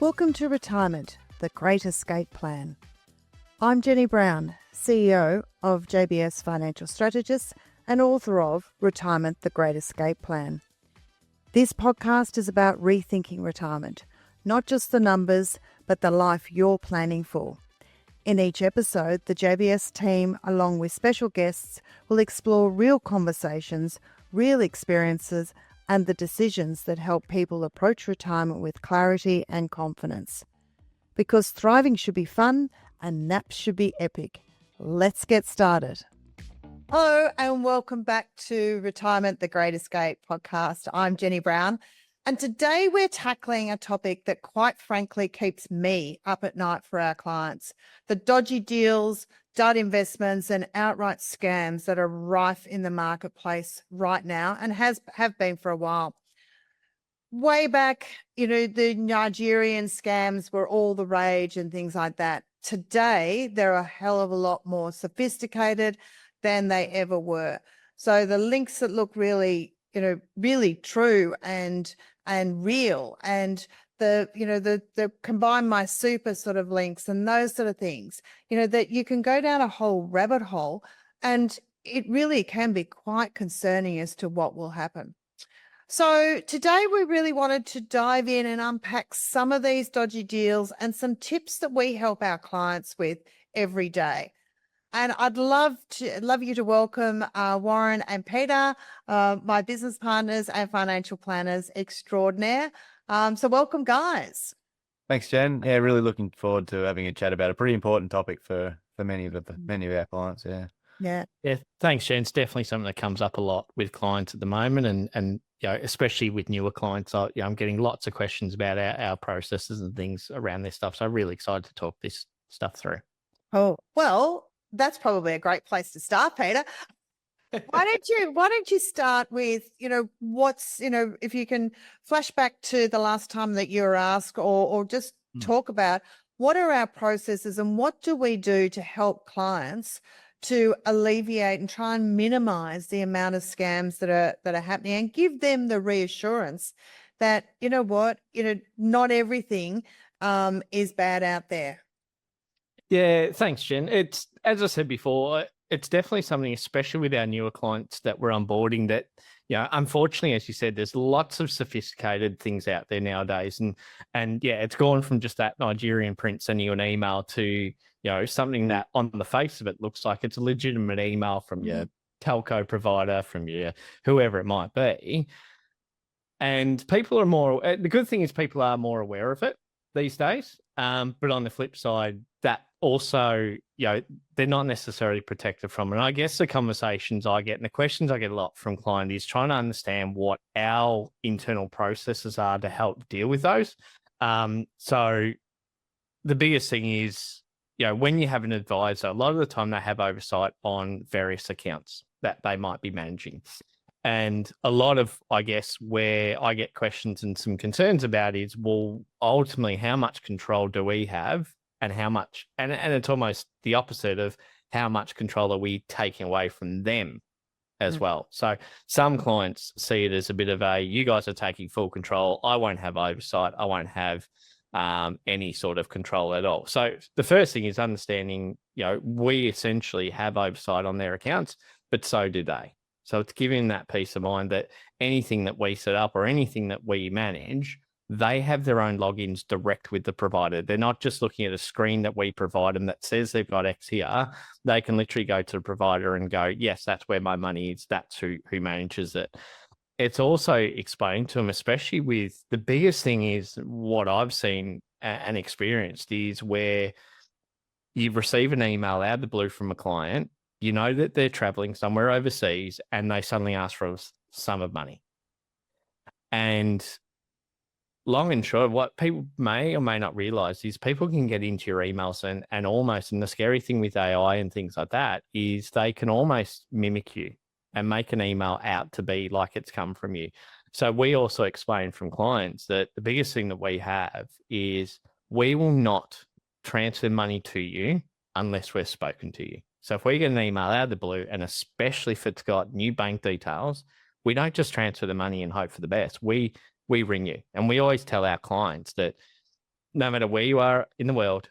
Welcome to Retirement, the Great Escape Plan. I'm Jenny Brown, CEO of JBS Financial Strategists and author of Retirement, the Great Escape Plan. This podcast is about rethinking retirement, not just the numbers, but the life you're planning for. In each episode, the JBS team, along with special guests, will explore real conversations, real experiences, and the decisions that help people approach retirement with clarity and confidence. Because thriving should be fun and naps should be epic. Let's get started. Hello and welcome back to Retirement, the Great Escape podcast. I'm Jenny Brown, and today we're tackling a topic that quite frankly keeps me up at night for our clients: the dodgy deals, dud investments and outright scams that are rife in the marketplace right now and have been for a while. Way back, the Nigerian scams were all the rage and things like that. Today, they're a hell of a lot more sophisticated than they ever were. So the links that look really true and real, and the combine my super sort of links and those sort of things, that you can go down a whole rabbit hole, and it really can be quite concerning as to what will happen. So today we really wanted to dive in and unpack some of these dodgy deals and some tips that we help our clients with every day. And I'd love you to welcome Warren and Peter, my business partners and financial planners extraordinaire. So welcome, guys. Thanks, Jen. Yeah, really looking forward to having a chat about a pretty important topic for many of our clients. Yeah. Thanks, Jen. It's definitely something that comes up a lot with clients at the moment, and especially with newer clients. I'm getting lots of questions about our processes and things around this stuff. So I'm really excited to talk this stuff through. Oh, well, that's probably a great place to start, Peter. Why don't you start with, what's, if you can flash back to the last time that you were asked, or just talk about what are our processes and what do we do to help clients to alleviate and try and minimize the amount of scams that are happening, and give them the reassurance that, not everything is bad out there. Yeah, thanks, Jen. It's, as I said before, it's definitely something, especially with our newer clients that we're onboarding, that, unfortunately, as you said, there's lots of sophisticated things out there nowadays. And yeah, it's gone from just that Nigerian prince sending you an email to, something that on the face of it looks like it's a legitimate email from your telco provider, from your whoever it might be. And people are the good thing is people are more aware of it these days. But on the flip side, that also, they're not necessarily protected from it. And I guess the conversations I get and the questions I get a lot from clients is trying to understand what our internal processes are to help deal with those. So the biggest thing is, when you have an advisor, a lot of the time they have oversight on various accounts that they might be managing. And a lot of, I guess, where I get questions and some concerns about is, well, ultimately, how much control do we have, and how much, and it's almost the opposite of how much control are we taking away from them as well. So some clients see it as a bit of you guys are taking full control. I won't have oversight. I won't have any sort of control at all. So the first thing is understanding, we essentially have oversight on their accounts, but so do they. So it's giving that peace of mind that anything that we set up or anything that we manage, they have their own logins direct with the provider. They're not just looking at a screen that we provide them that says they've got X here. They can literally go to the provider and go, yes, that's where my money is. That's who manages it. It's also explained to them, especially with the biggest thing is what I've seen and experienced is where you receive an email out of the blue from a client, that they're traveling somewhere overseas, and they suddenly ask for a sum of money. And long and short, what people may or may not realize is people can get into your emails and almost, and the scary thing with AI and things like that is they can almost mimic you and make an email out to be like it's come from you. So we also explain from clients that the biggest thing that we have is we will not transfer money to you unless we've spoken to you. So if we get an email out of the blue, and especially if it's got new bank details, we don't just transfer the money and hope for the best. We ring you. And we always tell our clients that no matter where you are in the world,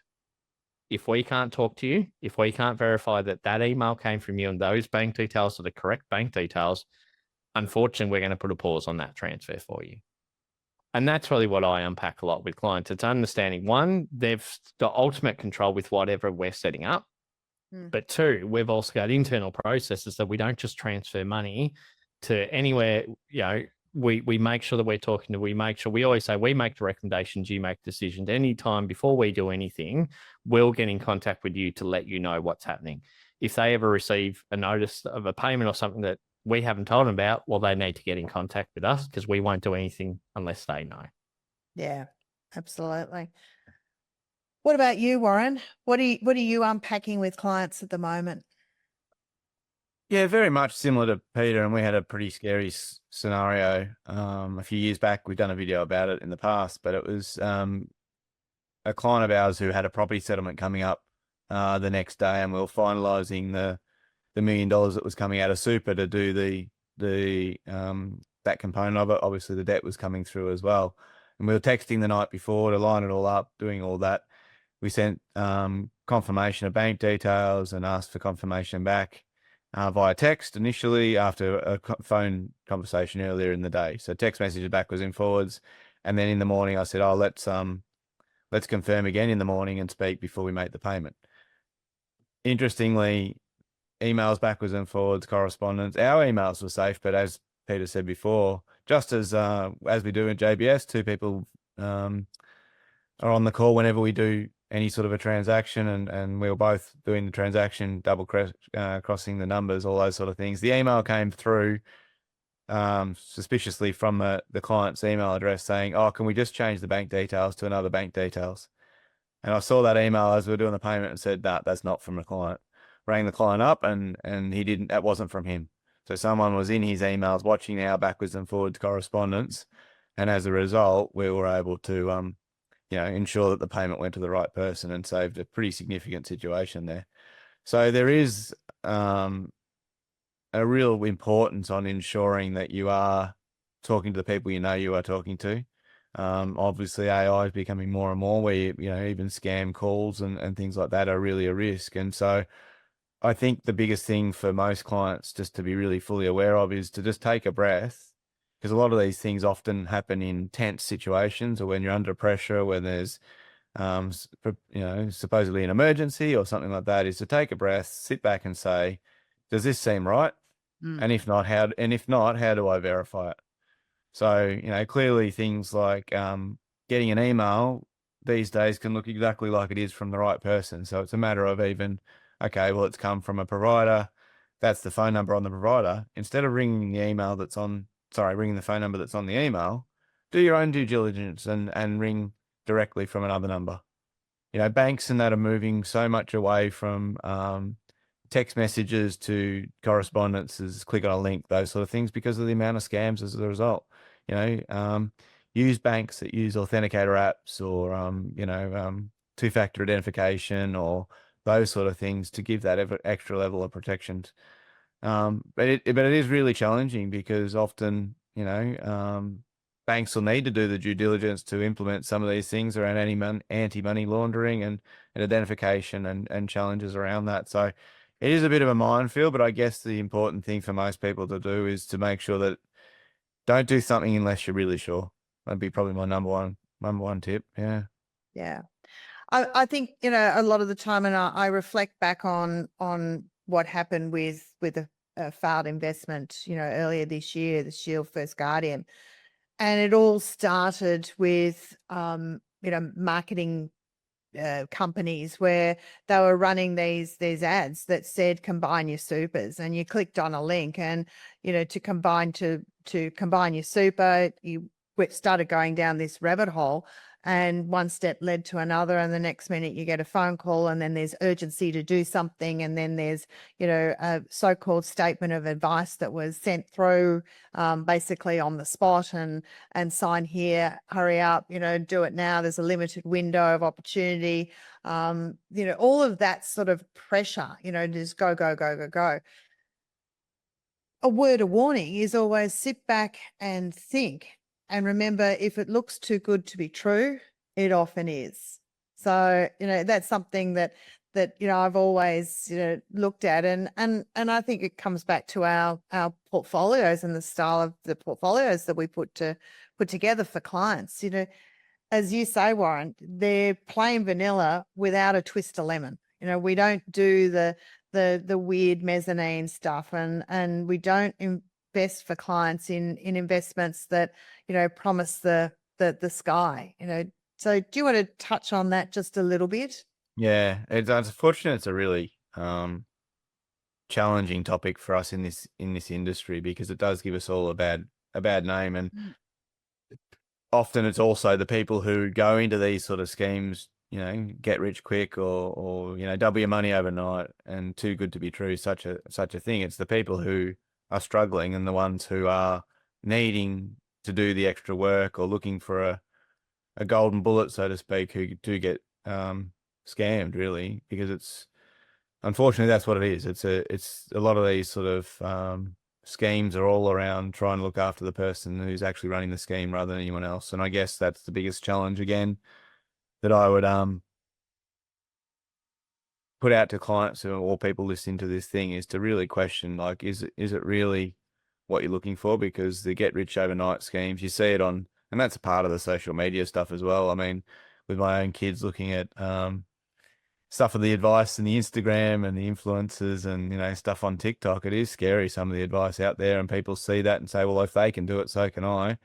if we can't talk to you, if we can't verify that that email came from you and those bank details are the correct bank details, unfortunately, we're going to put a pause on that transfer for you. And that's really what I unpack a lot with clients. It's understanding, one, they've got ultimate control with whatever we're setting up. But two, we've also got internal processes that we don't just transfer money to anywhere. You know, we make sure that we're talking to, we always say we make the recommendations, you make decisions. Anytime before we do anything, we'll get in contact with you to let you know what's happening. If they ever receive a notice of a payment or something that we haven't told them about, well, they need to get in contact with us because we won't do anything unless they know. Yeah, absolutely. What about you, Warren? What are you unpacking with clients at the moment? Yeah, very much similar to Peter, and we had a pretty scary scenario a few years back. We've done a video about it in the past, but it was a client of ours who had a property settlement coming up the next day, and we were finalising the $1 million that was coming out of super to do the that component of it. Obviously, the debt was coming through as well, and we were texting the night before to line it all up, doing all that. We sent confirmation of bank details and asked for confirmation back via text initially after a phone conversation earlier in the day. So text messages backwards and forwards. And then in the morning, I said, oh, let's confirm again in the morning and speak before we make the payment. Interestingly, emails backwards and forwards, correspondence. Our emails were safe, but as Peter said before, just as we do in JBS, two people are on the call whenever we do any sort of a transaction, and we were both doing the transaction, double crossing the numbers, all those sort of things. The email came through suspiciously from the client's email address saying, oh, can we just change the bank details to another bank details? And I saw that email as we were doing the payment and said, nah, that's not from the client. Rang the client up and he didn't, that wasn't from him. So someone was in his emails watching our backwards and forwards correspondence. And as a result, we were able to, ensure that the payment went to the right person and saved a pretty significant situation there. So there is a real importance on ensuring that you are talking to the people you know you are talking to. Obviously, AI is becoming more and more where, even scam calls and things like that are really a risk. And so I think the biggest thing for most clients just to be really fully aware of is to just take a breath, because a lot of these things often happen in tense situations or when you're under pressure, when there's, supposedly an emergency or something like that, is to take a breath, sit back and say, does this seem right? And if not, how do I verify it? So, clearly things like getting an email these days can look exactly like it is from the right person. So it's a matter of even, okay, well, it's come from a provider. That's the phone number on the provider. Instead of ringing the phone number that's on the email, do your own due diligence and ring directly from another number. Banks and that are moving so much away from text messages to correspondences, click on a link, those sort of things, because of the amount of scams as a result. Use banks that use authenticator apps or, two-factor identification or those sort of things to give that extra level of protection. But it is really challenging because often, banks will need to do the due diligence to implement some of these things around anti-money laundering and identification and challenges around that. So it is a bit of a minefield, but I guess the important thing for most people to do is to make sure that don't do something unless you're really sure. That'd be probably my number one tip. Yeah. Yeah. I think, a lot of the time, and I reflect back on what happened with a failed investment, earlier this year, the Shield First Guardian. And it all started with, marketing companies where they were running these ads that said combine your supers, and you clicked on a link and to combine your super, you started going down this rabbit hole, and one step led to another, and the next minute you get a phone call, and then there's urgency to do something, and then there's a so-called statement of advice that was sent through basically on the spot, and sign here, hurry up, do it now, there's a limited window of opportunity, all of that sort of pressure, just go. A word of warning is always sit back and think. And remember, if it looks too good to be true, It often is. So, that's something that I've always, looked at, and I think it comes back to our portfolios and the style of the portfolios that we put together for clients. As you say, Warren, they're plain vanilla without a twist of lemon. We don't do the weird mezzanine stuff, and we don't invest for clients in investments that, promise the sky. So do you want to touch on that just a little bit? Yeah, it's unfortunate. It's a really challenging topic for us in this industry, because it does give us all a bad name, and often it's also the people who go into these sort of schemes, get rich quick, or double your money overnight, and too good to be true, such a thing. It's the people who are struggling and the ones who are needing to do the extra work or looking for a golden bullet, so to speak, who do get scammed, really, because it's unfortunately that's what it is. It's a lot of these sort of schemes are all around trying to look after the person who's actually running the scheme rather than anyone else. And I guess that's the biggest challenge, again, that I would put out to clients or people listening to this thing, is to really question, like, is it really what you're looking for? Because the get rich overnight schemes, you see it on, and that's a part of the social media stuff as well. I mean, with my own kids looking at stuff of the advice and the Instagram and the influencers and, stuff on TikTok, it is scary, some of the advice out there, and people see that and say, well, if they can do it, so can I.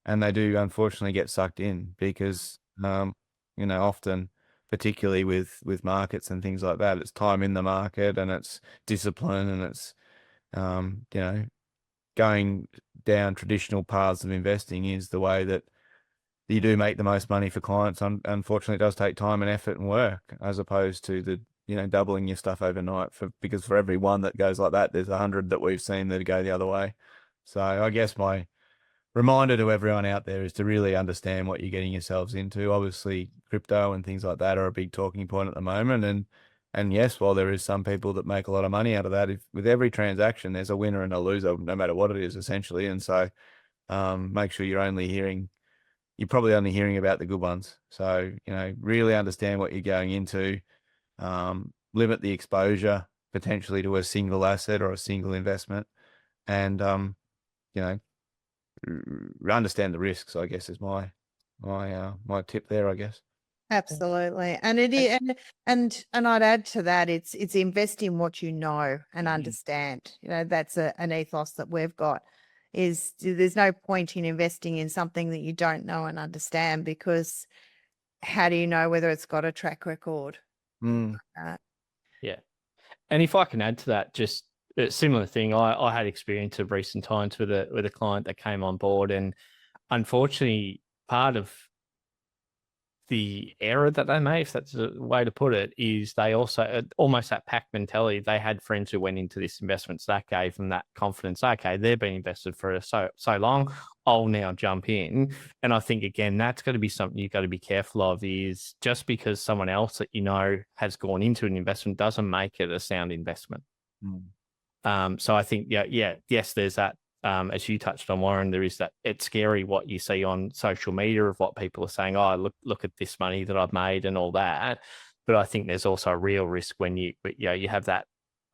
And they do unfortunately get sucked in, because, often, particularly with markets and things like that, it's time in the market, and it's discipline, and it's, going down traditional paths of investing is the way that you do make the most money for clients. Unfortunately, it does take time and effort and work, as opposed to the, doubling your stuff overnight, because for every one that goes like that, there's 100 that we've seen that go the other way. So I guess my reminder to everyone out there is to really understand what you're getting yourselves into. Obviously, crypto and things like that are a big talking point at the moment. And yes, while there is some people that make a lot of money out of that, with every transaction, there's a winner and a loser, no matter what it is, essentially. And so make sure you're probably only hearing about the good ones. So, really understand what you're going into, limit the exposure potentially to a single asset or a single investment, and, understand the risks, I guess, is my tip there, I guess. Absolutely. And it is, and I'd add to that, it's invest in what you know and understand. That's an ethos that we've got, is there's no point in investing in something that you don't know and understand, because how do you know whether it's got a track record? Yeah. And if I can add to that, just a similar thing, I had experience of recent times with a client that came on board, and unfortunately, part of the error that they made, if that's a way to put it, is they also, almost that pack mentality, they had friends who went into this investment, so that gave them that confidence. Okay, they've been invested for so long, I'll now jump in. And I think, again, that's got to be something you've got to be careful of, is just because someone else that has gone into an investment doesn't make it a sound investment. So I think, yes, there's that. As you touched on, Warren, there is that. It's scary what you see on social media of what people are saying. Oh, look at this money that I've made and all that. But I think there's also a real risk when you have that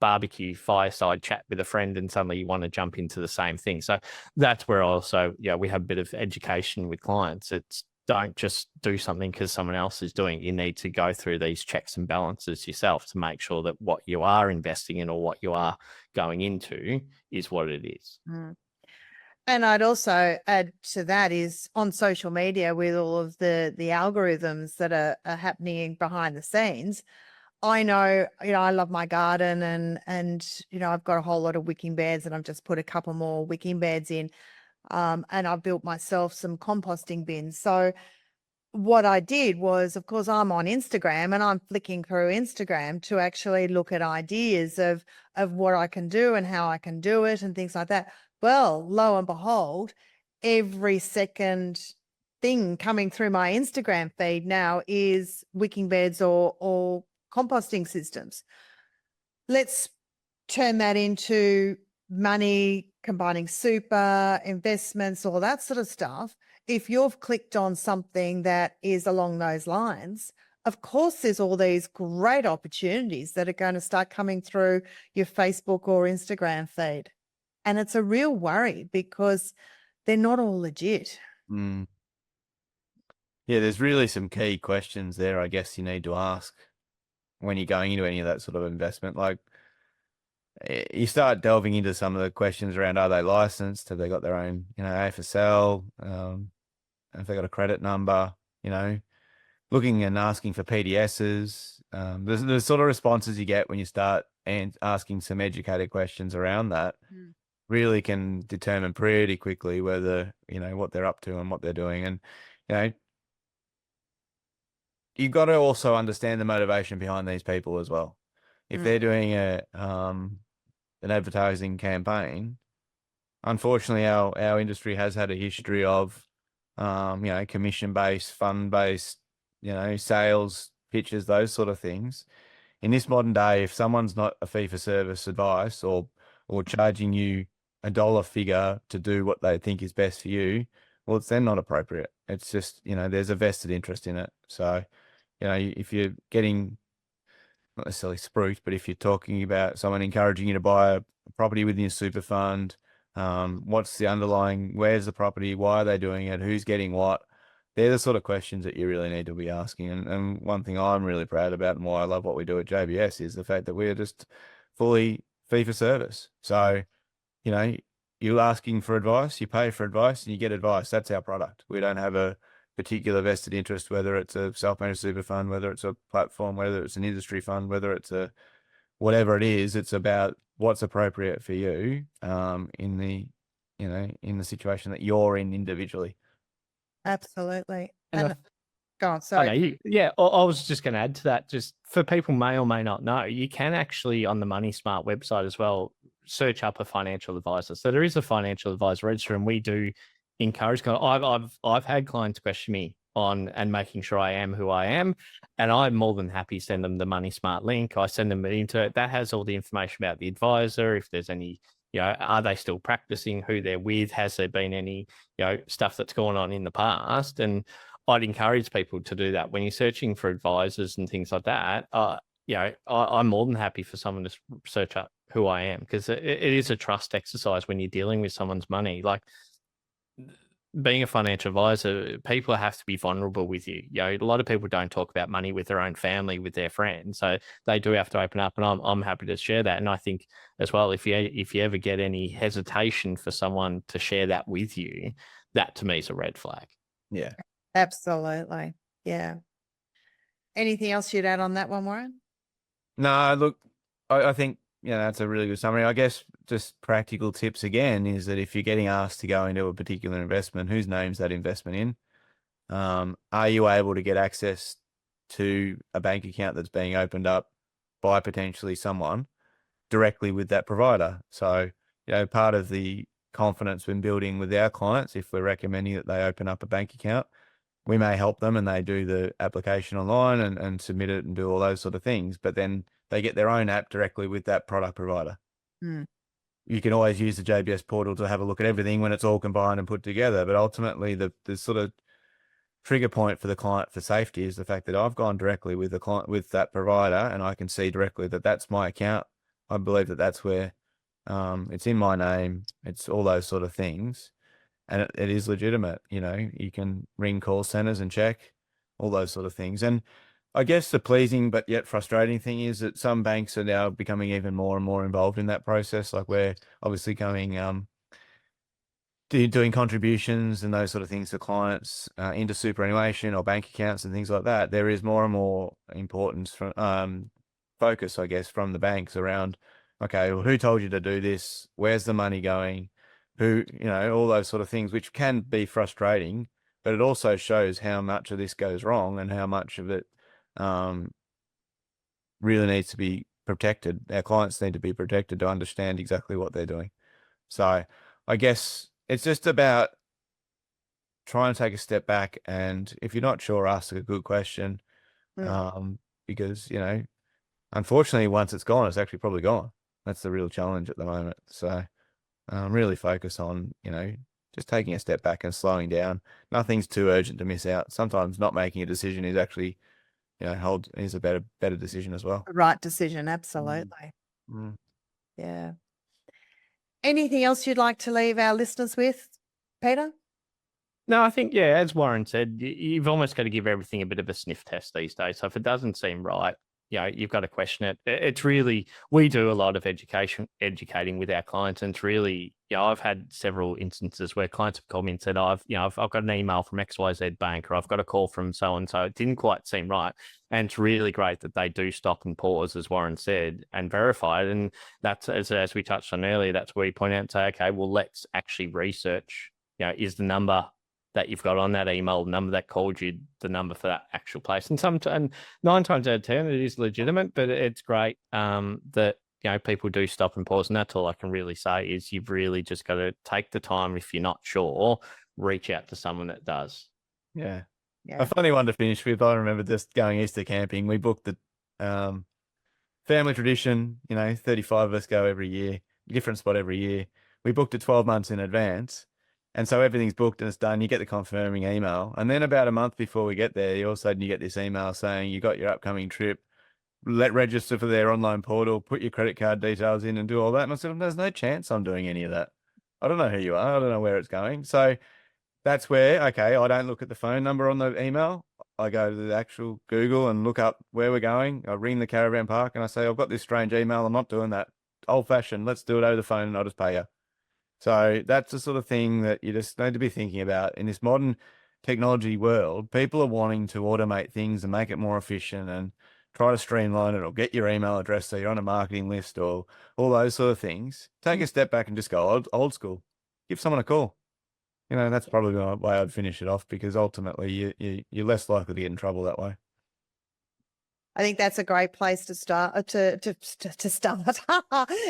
barbecue fireside chat with a friend, and suddenly you want to jump into the same thing. So that's where also, we have a bit of education with clients. It's, don't just do something because someone else is doing it. You need to go through these checks and balances yourself to make sure that what you are investing in or what you are going into is what it is. And I'd also add to that is, on social media, with all of the algorithms that are happening behind the scenes, I know, I love my garden, and I've got a whole lot of wicking beds, and I've just put a couple more wicking beds in. And I've built myself some composting bins. So what I did was, of course, I'm on Instagram, and I'm flicking through Instagram to actually look at ideas of what I can do and how I can do it and things like that. Well, lo and behold, every second thing coming through my Instagram feed now is wicking beds or composting systems. Let's turn that into money combining super, investments, all that sort of stuff, if you've clicked on something that is along those lines, of course, there's all these great opportunities that are going to start coming through your Facebook or Instagram feed. And it's a real worry because they're not all legit. Mm. Yeah, there's really some key questions there, I guess, you need to ask when you're going into any of that sort of investment. Like, you start delving into some of the questions around, are they licensed? Have they got their own, AFSL? Have they got a credit number? Looking and asking for PDSs. The sort of responses you get when you start and asking some educated questions around that really can determine pretty quickly whether, what they're up to and what they're doing. And, you've got to also understand the motivation behind these people as well. If they're doing an advertising campaign, unfortunately, our industry has had a history of, commission-based, fund-based, sales pitches, those sort of things. In this modern day, if someone's not a fee-for-service advice or charging you a dollar figure to do what they think is best for you, well, it's then not appropriate. It's just, there's a vested interest in it. So, if you're getting, not necessarily spruiked, but if you're talking about someone encouraging you to buy a property within your super fund, what's the underlying, where's the property, why are they doing it, who's getting what? They're the sort of questions that you really need to be asking. And one thing I'm really proud about and why I love what we do at JBS is the fact that we're just fully fee for service. So, you're asking for advice, you pay for advice, and you get advice. That's our product. We don't have a particular vested interest, whether it's a self-managed super fund, whether it's a platform, whether it's an industry fund, whether it's a whatever it is. It's about what's appropriate for you in the situation that you're in individually. Absolutely. And go on, sorry. I was just going to add to that, just for people may or may not know, you can actually on the Money Smart website as well search up a financial advisor. So there is a financial advisor register, and we do encourage. I've had clients question me on and making sure I am who I am, and I'm more than happy to send them the Money Smart link. I send them into it. That has all the information about the advisor. If there's any, are they still practicing, who they're with, has there been any, stuff that's gone on in the past, and I'd encourage people to do that when you're searching for advisors and things like that. I'm more than happy for someone to search up who I am, because it is a trust exercise when you're dealing with someone's money. Like, being a financial advisor, people have to be vulnerable with you. A lot of people don't talk about money with their own family, with their friends, so they do have to open up, and I'm happy to share that. And I think as well, if you ever get any hesitation for someone to share that with you, that to me is a red flag. Yeah, absolutely. Yeah. Anything else you'd add on that one, Warren? No, look, I think that's a really good summary. I guess just practical tips again is that if you're getting asked to go into a particular investment, whose name's that investment in? Are you able to get access to a bank account that's being opened up by potentially someone directly with that provider? So, part of the confidence when building with our clients, if we're recommending that they open up a bank account, we may help them and they do the application online and submit it and do all those sort of things, but then they get their own app directly with that product provider. You can always use the JBS portal to have a look at everything when it's all combined and put together. But ultimately, the sort of trigger point for the client for safety is the fact that I've gone directly with the client, with that provider, and I can see directly that that's my account. I believe that that's where it's in my name. It's all those sort of things. And it is legitimate. You can ring call centers and check all those sort of things. And I guess the pleasing but yet frustrating thing is that some banks are now becoming even more and more involved in that process. Like, we're obviously coming doing contributions and those sort of things to clients into superannuation or bank accounts and things like that. There is more and more importance from focus, I guess, from the banks around, okay, well, who told you to do this? Where's the money going? Who, all those sort of things, which can be frustrating, but it also shows how much of this goes wrong and how much of it really needs to be protected. Our clients need to be protected to understand exactly what they're doing. So I guess it's just about trying to take a step back, and if you're not sure, ask a good question. Because, unfortunately, once it's gone, it's actually probably gone. That's the real challenge at the moment. So Really focus on, just taking a step back and slowing down. Nothing's too urgent to miss out. Sometimes not making a decision is actually, is a better decision as well. The right decision, absolutely. Mm. Yeah. Anything else you'd like to leave our listeners with, Peter? No, I think, as Warren said, you've almost got to give everything a bit of a sniff test these days. So if it doesn't seem right, you've got to question it. It's really, we do a lot of educating with our clients, and it's really, I've had several instances where clients have called me and said, I've got an email from XYZ Bank, or I've got a call from so-and-so. It didn't quite seem right. And it's really great that they do stop and pause, as Warren said, and verify it. And that's, as we touched on earlier, that's where you point out and say, okay, well, let's actually research, is the number that you've got on that email, the number that called you, the number for that actual place. And 9 times out of 10, it is legitimate, but it's great that, people do stop and pause. And that's all I can really say is you've really just got to take the time. If you're not sure, reach out to someone that does. Yeah. A funny one to finish with. I remember just going Easter camping. We booked the family tradition, 35 of us go every year, different spot every year. We booked it 12 months in advance. And so everything's booked and it's done. You get the confirming email. And then about a month before we get there, all of a sudden you get this email saying you got your upcoming trip. Register for their online portal, put your credit card details in and do all that. And I said, there's no chance I'm doing any of that. I don't know who you are. I don't know where it's going. So that's where, okay, I don't look at the phone number on the email. I go to the actual Google and look up where we're going. I ring the caravan park and I say, I've got this strange email. I'm not doing that. Old fashioned. Let's do it over the phone and I'll just pay you. So that's the sort of thing that you just need to be thinking about in this modern technology world. People are wanting to automate things and make it more efficient and try to streamline it or get your email address so you're on a marketing list or all those sort of things. Take a step back and just go old school. Give someone a call. That's probably the way I'd finish it off, because ultimately you're less likely to get in trouble that way. I think that's a great place to start. To start,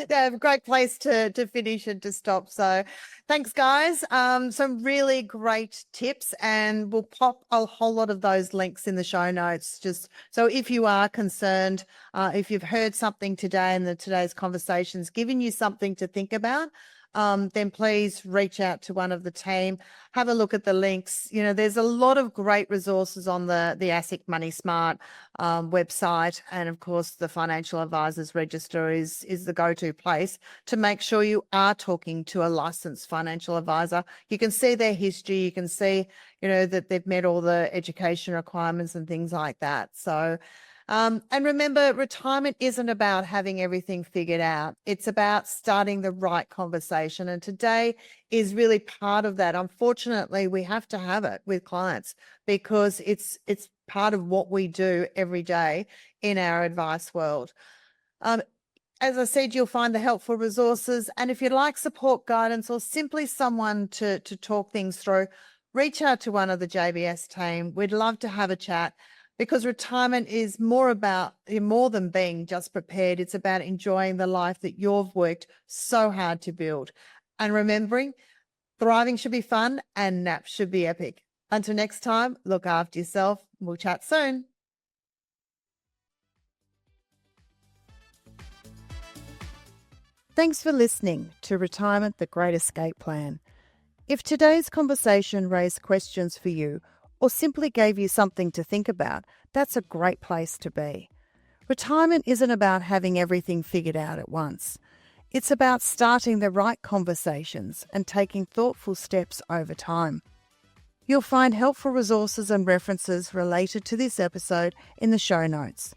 yeah, a great place to finish and to stop. So, thanks, guys. Some really great tips, and we'll pop a whole lot of those links in the show notes. Just so if you are concerned, if you've heard something today and today's conversation's given you something to think about, then please reach out to one of the team. Have a look at the links. There's a lot of great resources on the ASIC Money Smart website. And of course, the Financial Advisors Register is the go-to place to make sure you are talking to a licensed financial advisor. You can see their history. You can see, that they've met all the education requirements and things like that. So, and remember, retirement isn't about having everything figured out. It's about starting the right conversation. And today is really part of that. Unfortunately, we have to have it with clients because it's part of what we do every day in our advice world. As I said, you'll find the helpful resources. And if you'd like support, guidance, or simply someone to talk things through, reach out to one of the JBS team. We'd love to have a chat. Because retirement is more than being just prepared. It's about enjoying the life that you've worked so hard to build. And remembering, thriving should be fun and naps should be epic. Until next time, look after yourself. We'll chat soon. Thanks for listening to Retirement, the Great Escape Plan. If today's conversation raised questions for you, or simply gave you something to think about, that's a great place to be. Retirement isn't about having everything figured out at once. It's about starting the right conversations and taking thoughtful steps over time. You'll find helpful resources and references related to this episode in the show notes.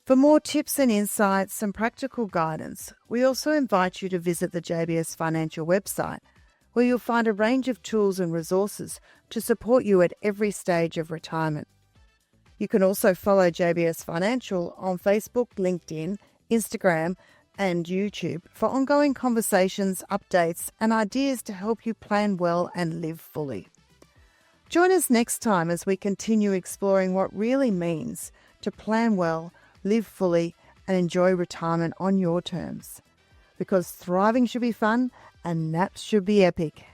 For more tips and insights and practical guidance, we also invite you to visit the JBS Financial website, where you'll find a range of tools and resources to support you at every stage of retirement. You can also follow JBS Financial on Facebook, LinkedIn, Instagram, and YouTube for ongoing conversations, updates, and ideas to help you plan well and live fully. Join us next time as we continue exploring what really means to plan well, live fully, and enjoy retirement on your terms. Because thriving should be fun and naps should be epic.